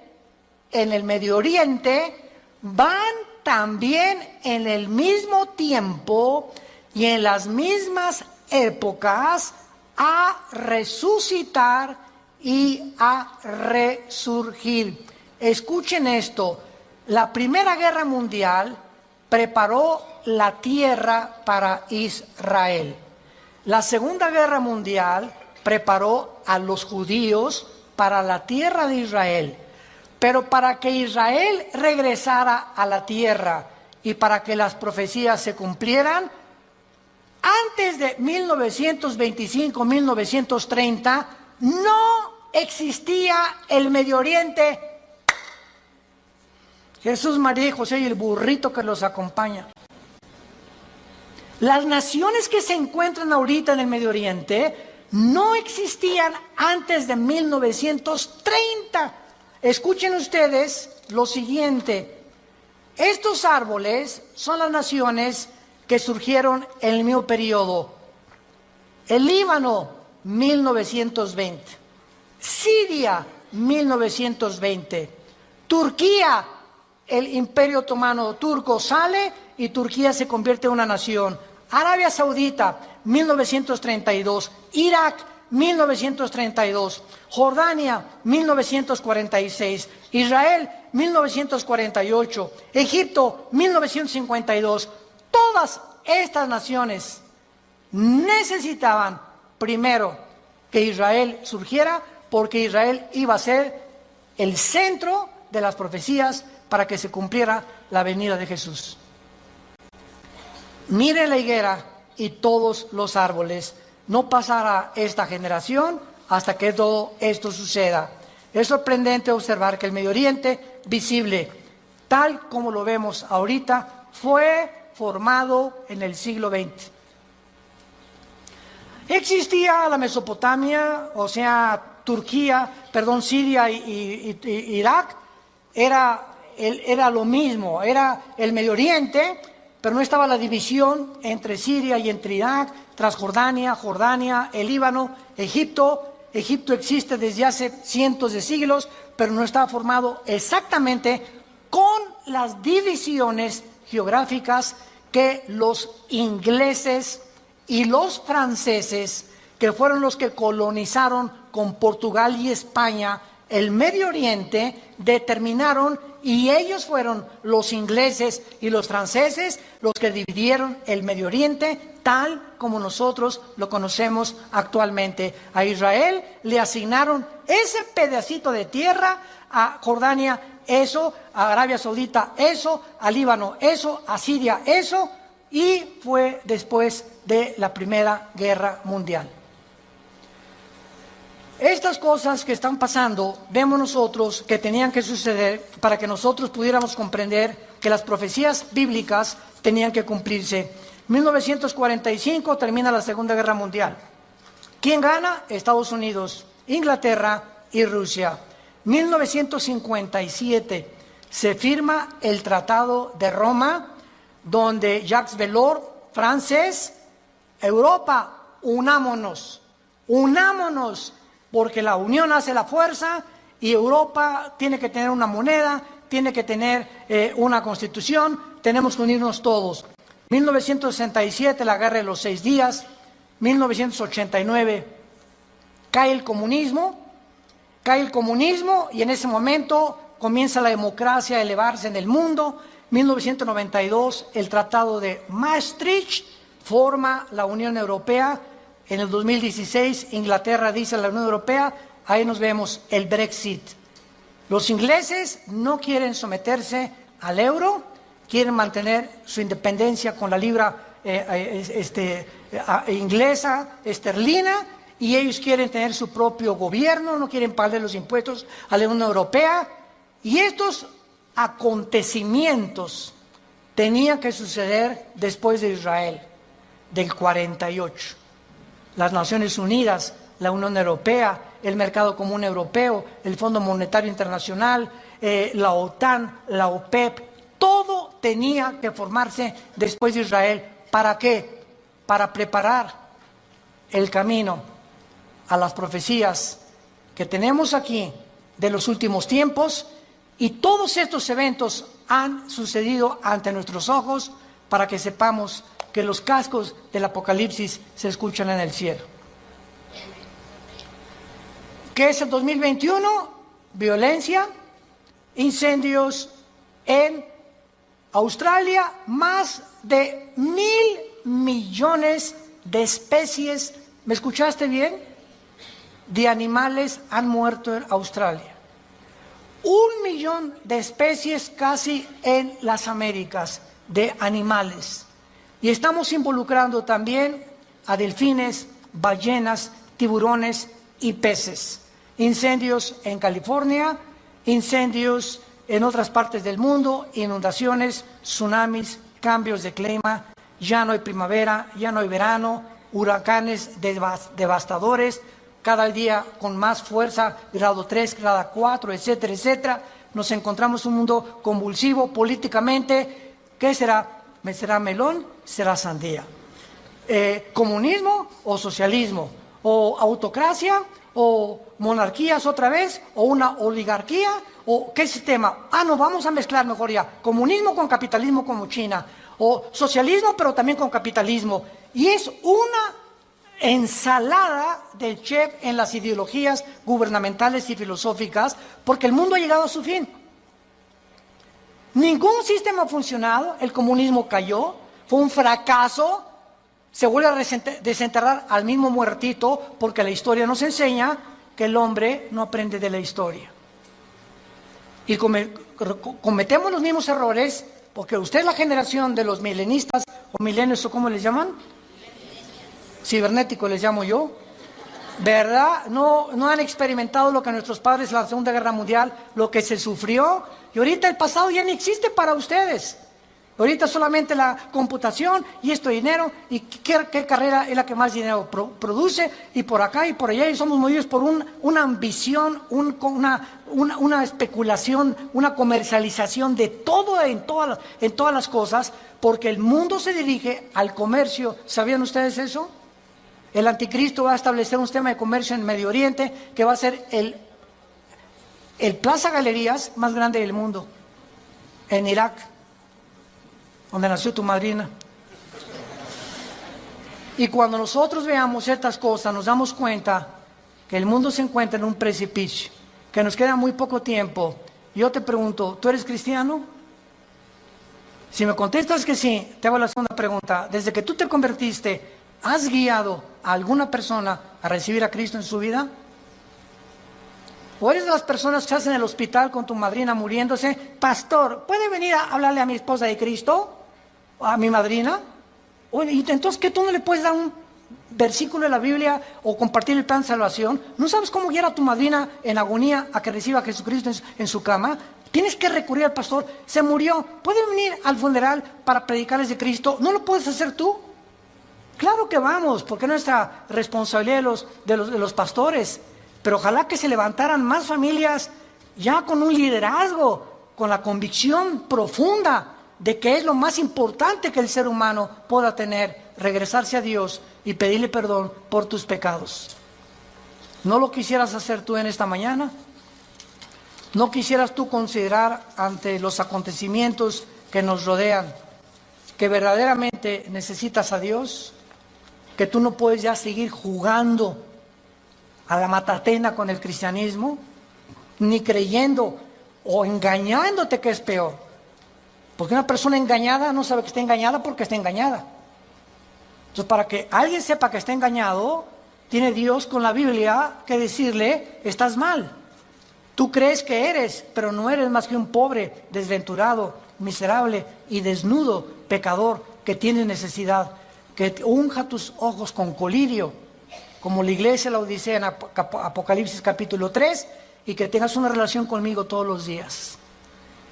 en el Medio Oriente, van también en el mismo tiempo y en las mismas épocas a resucitar y a resurgir. Escuchen esto: la Primera Guerra Mundial preparó la tierra para Israel. La Segunda Guerra Mundial preparó a los judíos para la tierra de Israel. Pero para que Israel regresara a la tierra y para que las profecías se cumplieran, antes de 1925, 1930, no existía el Medio Oriente. Jesús, María y José y el burrito que los acompaña. Las naciones que se encuentran ahorita en el Medio Oriente no existían antes de 1930. Escuchen ustedes lo siguiente. Estos árboles son las naciones que surgieron en el mismo periodo. El Líbano, 1920. Siria, 1920. Turquía, el Imperio Otomano turco sale y Turquía se convierte en una nación. Arabia Saudita, 1932. Irak, 1932. Jordania, 1946. Israel, 1948. Egipto, 1952. Todas estas naciones necesitaban primero que Israel surgiera, porque Israel iba a ser el centro de las profecías para que se cumpliera la venida de Jesús. Mire la higuera y todos los árboles. No pasará esta generación hasta que todo esto suceda. Es sorprendente observar que el Medio Oriente visible, tal como lo vemos ahorita, fue formado en el siglo XX. Existía la Mesopotamia, o sea, Siria y Irak, era lo mismo, era el Medio Oriente, pero no estaba la división entre Siria y entre Irak, Transjordania, Jordania, el Líbano, Egipto. Egipto existe desde hace cientos de siglos, pero no estaba formado exactamente con las divisiones geográficas que los ingleses y los franceses, que fueron los que colonizaron con Portugal y España el Medio Oriente, determinaron, y ellos fueron los ingleses y los franceses los que dividieron el Medio Oriente tal como nosotros lo conocemos actualmente. A Israel le asignaron ese pedacito de tierra, a Jordania eso, a Arabia Saudita eso, a Líbano eso, a Siria eso, y fue después de la Primera Guerra Mundial. Estas cosas que están pasando, vemos nosotros que tenían que suceder para que nosotros pudiéramos comprender que las profecías bíblicas tenían que cumplirse. 1945 termina la Segunda Guerra Mundial. ¿Quién gana? Estados Unidos, Inglaterra y Rusia. 1957 se firma el Tratado de Roma, donde Jacques Delors, francés, Europa, unámonos, porque la unión hace la fuerza y Europa tiene que tener una moneda, tiene que tener una constitución, tenemos que unirnos todos. 1967, la Guerra de los 6 días, 1989, cae el comunismo y en ese momento comienza la democracia a elevarse en el mundo. 1992, el Tratado de Maastricht forma la Unión Europea. En el 2016, Inglaterra dice a la Unión Europea, ahí nos vemos el Brexit. Los ingleses no quieren someterse al euro, quieren mantener su independencia con la libra inglesa, esterlina, y ellos quieren tener su propio gobierno, no quieren pagar los impuestos a la Unión Europea. Y estos acontecimientos tenían que suceder después de Israel, del 48. Las Naciones Unidas, la Unión Europea, el Mercado Común Europeo, el Fondo Monetario Internacional, la OTAN, la OPEP, todo tenía que formarse después de Israel. ¿Para qué? Para preparar el camino a las profecías que tenemos aquí de los últimos tiempos, y todos estos eventos han sucedido ante nuestros ojos para que sepamos que los cascos del Apocalipsis se escuchan en el cielo. ¿Qué es el 2021? Violencia, incendios en Australia, más de 1.000 millones de especies, ¿me escuchaste bien?, de animales han muerto en Australia. 1 millón de especies casi en las Américas de animales. Y estamos involucrando también a delfines, ballenas, tiburones y peces. Incendios en California, incendios en otras partes del mundo, inundaciones, tsunamis, cambios de clima, ya no hay primavera, ya no hay verano, huracanes devastadores, cada día con más fuerza, grado 3, grado 4, etcétera, etcétera. Nos encontramos en un mundo convulsivo políticamente. ¿Qué será? ¿Será melón? ¿Será sandía? ¿Comunismo o socialismo? ¿O autocracia? ¿O monarquías otra vez? ¿O una oligarquía? ¿O qué sistema? No, vamos a mezclar mejor ya. Comunismo con capitalismo como China. O socialismo pero también con capitalismo. Y es una ensalada del chef en las ideologías gubernamentales y filosóficas, porque el mundo ha llegado a su fin. Ningún sistema ha funcionado, el comunismo cayó, fue un fracaso, se vuelve a desenterrar al mismo muertito, porque la historia nos enseña que el hombre no aprende de la historia. Y cometemos los mismos errores, porque usted es la generación de los milenistas, o milenios, o ¿cómo les llaman? Cibernético les llamo yo, ¿verdad? No han experimentado lo que nuestros padres en la Segunda Guerra Mundial, lo que se sufrió, y ahorita el pasado ya no existe para ustedes. Ahorita solamente la computación y esto dinero, y qué carrera es la que más dinero produce, y por acá y por allá, y somos movidos por una ambición, una especulación, una comercialización de todo en todas las cosas, porque el mundo se dirige al comercio. ¿Sabían ustedes eso? El anticristo va a establecer un sistema de comercio en Medio Oriente que va a ser el Plaza Galerías más grande del mundo, en Irak, donde nació tu madrina. Y cuando nosotros veamos estas cosas, nos damos cuenta que el mundo se encuentra en un precipicio, que nos queda muy poco tiempo. Yo te pregunto, ¿tú eres cristiano? Si me contestas que sí, te hago la segunda pregunta. Desde que tú te convertiste, ¿has guiado a alguna persona a recibir a Cristo en su vida? ¿O eres de las personas que estás en el hospital con tu madrina muriéndose? Pastor, ¿puede venir a hablarle a mi esposa de Cristo? ¿A mi madrina? Oye, entonces, ¿qué tú no le puedes dar un versículo de la Biblia o compartir el plan de salvación? ¿No sabes cómo guiar a tu madrina en agonía a que reciba a Jesucristo en su cama? Tienes que recurrir al pastor. Se murió. ¿Puede venir al funeral para predicarles de Cristo? ¿No lo puedes hacer tú? Claro que vamos, porque es nuestra responsabilidad de los pastores. Pero ojalá que se levantaran más familias ya con un liderazgo, con la convicción profunda de que es lo más importante que el ser humano pueda tener, regresarse a Dios y pedirle perdón por tus pecados. ¿No lo quisieras hacer tú en esta mañana? ¿No quisieras tú considerar ante los acontecimientos que nos rodean que verdaderamente necesitas a Dios? Que tú no puedes ya seguir jugando a la matatena con el cristianismo, ni creyendo o engañándote, que es peor. Porque una persona engañada no sabe que está engañada porque está engañada. Entonces, para que alguien sepa que está engañado, tiene Dios con la Biblia que decirle: estás mal. Tú crees que eres, pero no eres más que un pobre, desventurado, miserable y desnudo pecador que tiene necesidad. Que unja tus ojos con colirio, como la iglesia la Odisea en Apocalipsis capítulo 3, y que tengas una relación conmigo todos los días.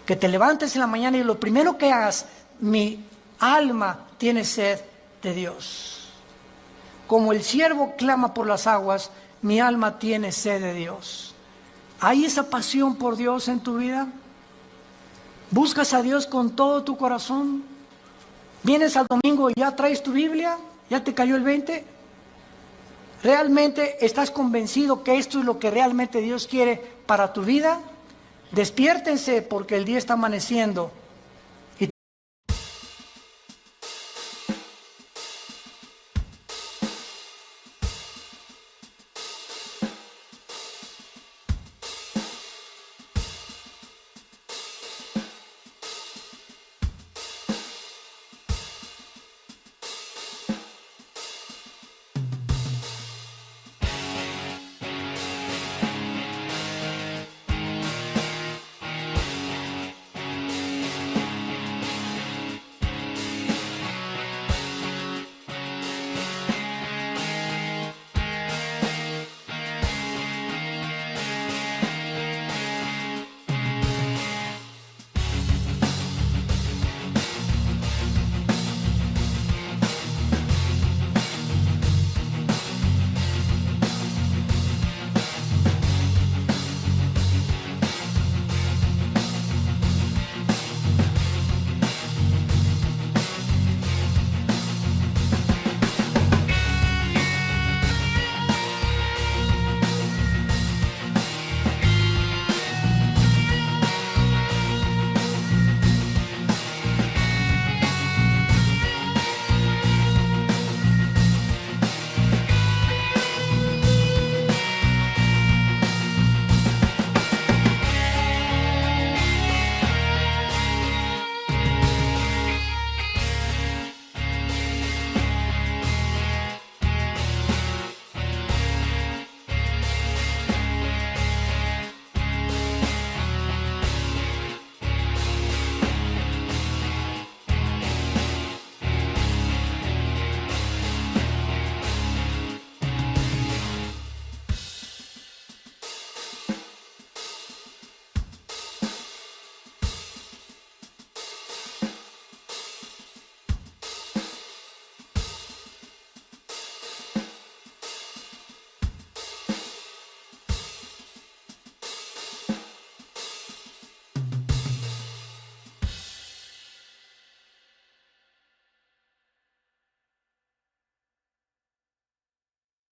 Que te levantes en la mañana y lo primero que hagas: mi alma tiene sed de Dios. Como el siervo clama por las aguas, mi alma tiene sed de Dios. ¿Hay esa pasión por Dios en tu vida? ¿Buscas a Dios con todo tu corazón? ¿Vienes al domingo y ya traes tu Biblia? ¿Ya te cayó el 20? ¿Realmente estás convencido que esto es lo que realmente Dios quiere para tu vida? Despiértense, porque el día está amaneciendo